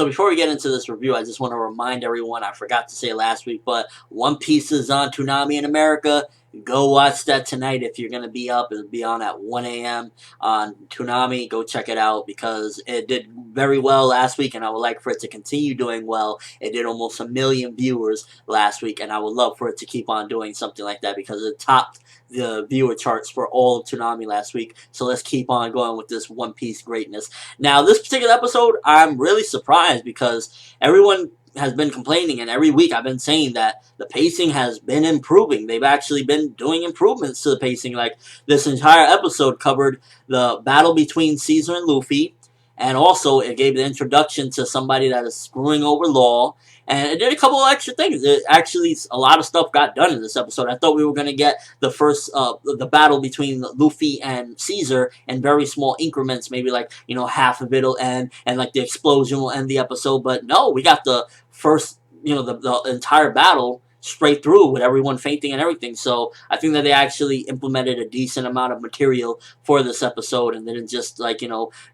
So before we get into this review, I just want to remind everyone, I forgot to say it last week, but One Piece is on Toonami in America. Go watch that tonight if you're going to be up. It'll be on at 1 a.m. on Toonami. Go check it out because it did very well last week, and I would like for it to continue doing well. It did almost 1 million viewers last week, and I would love for it to keep on doing something like that because it topped the viewer charts for all of Toonami last week. So let's keep on going with this One Piece greatness. Now, this particular episode, I'm really surprised because everyone has been complaining, and every week I've been saying that the pacing has been improving. They've actually been doing improvements to the pacing. Like, this entire episode covered the battle between Caesar and Luffy, and also it gave the introduction to somebody that is screwing over Law, and it did a couple of extra things. Actually, a lot of stuff got done in this episode. I thought we were going to get the first, the battle between Luffy and Caesar in very small increments, maybe like, half of it'll end, and like the explosion will end the episode, but no, we got the first, the entire battle straight through with everyone fainting and everything. So I think that they actually implemented a decent amount of material for this episode and didn't just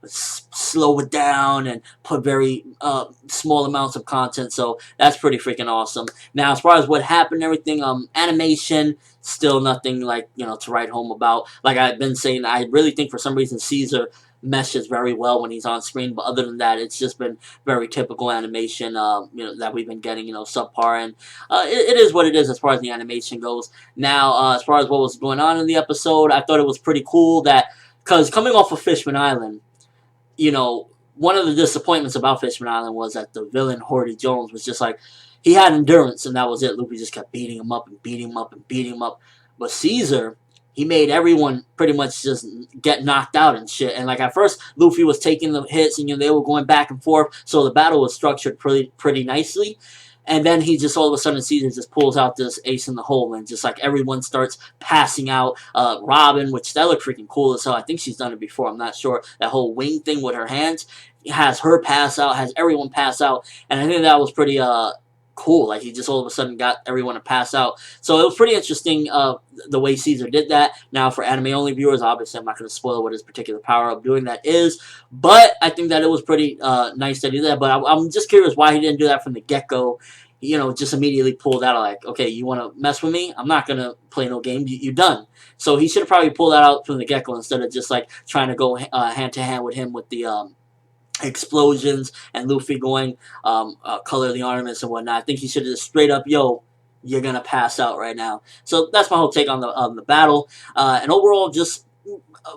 slow it down and put very small amounts of content. So that's pretty freaking awesome. Now, as far as what happened and everything, animation, still nothing to write home about. Like I've been saying, I really think for some reason Caesar meshes very well when he's on screen, but other than that, it's just been very typical animation, that we've been getting, subpar, and it is what it is as far as the animation goes. Now, as far as what was going on in the episode, I thought it was pretty cool that, because coming off of Fishman Island, one of the disappointments about Fishman Island was that the villain, Horty Jones, was just like, he had endurance, and that was it. Luffy just kept beating him up and beating him up and beating him up. But Caesar, he made everyone pretty much just get knocked out and shit. And like at first, Luffy was taking the hits and they were going back and forth. So the battle was structured pretty nicely. And then he just all of a sudden, Caesar just pulls out this ace in the hole and just like everyone starts passing out. Robin, which that looked freaking cool as hell. I think she's done it before. I'm not sure. That whole wing thing with her hands has her pass out, has everyone pass out. And I think that was pretty cool. Like he just all of a sudden got everyone to pass out. So it was pretty interesting the way Caesar did that. Now for anime only viewers, obviously I'm not going to spoil what his particular power of doing that is, but I think that it was pretty nice that he did that. But I'm just curious why he didn't do that from the get-go. Just immediately pulled out like, okay, you want to mess with me? I'm not going to play no game. You're done. So he should have probably pulled that out from the get-go instead of just like trying to go hand-to-hand with him with the explosions and Luffy going color the ornaments and whatnot. I think he should have just straight up, yo, you're gonna pass out right now. So that's my whole take on the battle. And overall, just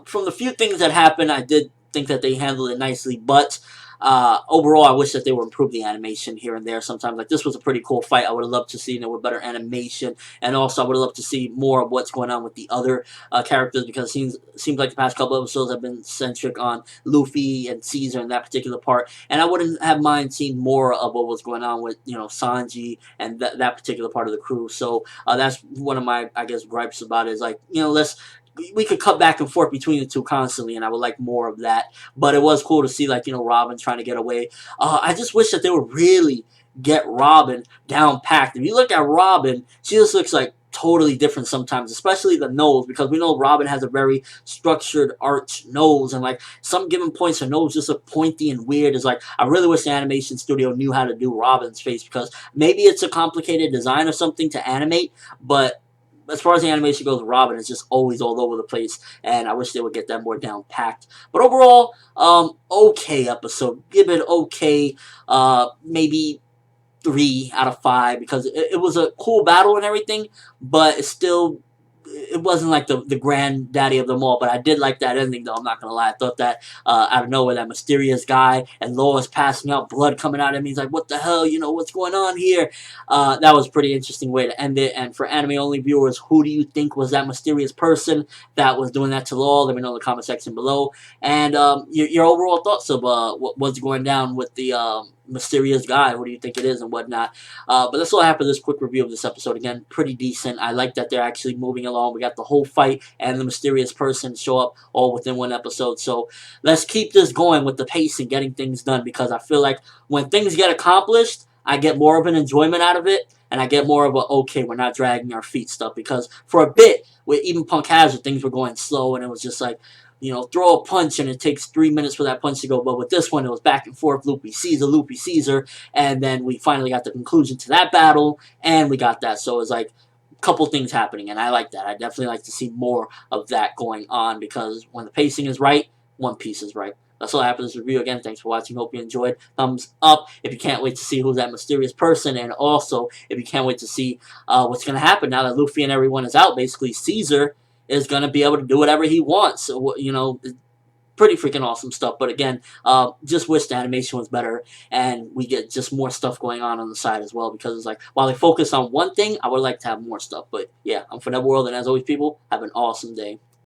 from the few things that happened, I did think that they handled it nicely, but overall, I wish that they would improve the animation here and there sometimes. Like, this was a pretty cool fight. I would have loved to see, with better animation. And also, I would have loved to see more of what's going on with the other characters, because it seems like the past couple episodes have been centric on Luffy and Caesar in that particular part. And I wouldn't have mind seeing more of what was going on with, Sanji and that particular part of the crew. So that's one of my, I guess, gripes about it, is like, we could cut back and forth between the two constantly, and I would like more of that. But it was cool to see, like, Robin trying to get away. I just wish that they would really get Robin down packed. If you look at Robin, she just looks like totally different sometimes, especially the nose, because we know Robin has a very structured arch nose, and like some given points her nose just look pointy and weird. It's like, I really wish the animation studio knew how to do Robin's face, because maybe it's a complicated design or something to animate, but as far as the animation goes, Robin is just always all over the place, and I wish they would get that more down packed. But overall, okay episode. Give it okay, maybe 3 out of 5, because it was a cool battle and everything, but it wasn't like the granddaddy of them all. But I did like that ending, though. I'm not gonna lie. I thought that out of nowhere, that mysterious guy and Law is passing out, blood coming out of him. He's like, what the hell? What's going on here? That was a pretty interesting way to end it. And for anime only viewers, who do you think was that mysterious person that was doing that to Law? Let me know in the comment section below. And your overall thoughts of what's going down with the mysterious guy. What do you think it is and whatnot? But that's all I have for this quick review of this episode. Again, pretty decent. I like that they're actually moving along. We got the whole fight and the mysterious person show up all within one episode. So let's keep this going with the pace and getting things done, because I feel like when things get accomplished, I get more of an enjoyment out of it, and I get more of a, okay, we're not dragging our feet stuff, because for a bit, with even Punk Hazard, things were going slow, and it was just like, throw a punch and it takes 3 minutes for that punch to go. But with this one, it was back and forth, Luffy Caesar, and then we finally got the conclusion to that battle, and we got that. So it was like a couple things happening, and I like that. I definitely like to see more of that going on, because when the pacing is right, One Piece is right. That's all I have for this review. Again, thanks for watching. Hope you enjoyed. Thumbs up if you can't wait to see who's that mysterious person, and also if you can't wait to see what's going to happen now that Luffy and everyone is out. Basically, Caesar is going to be able to do whatever he wants. So, pretty freaking awesome stuff. But again, just wish the animation was better and we get just more stuff going on the side as well, because it's like, while they focus on one thing, I would like to have more stuff. But yeah, I'm ForneverWorld, and as always, people, have an awesome day.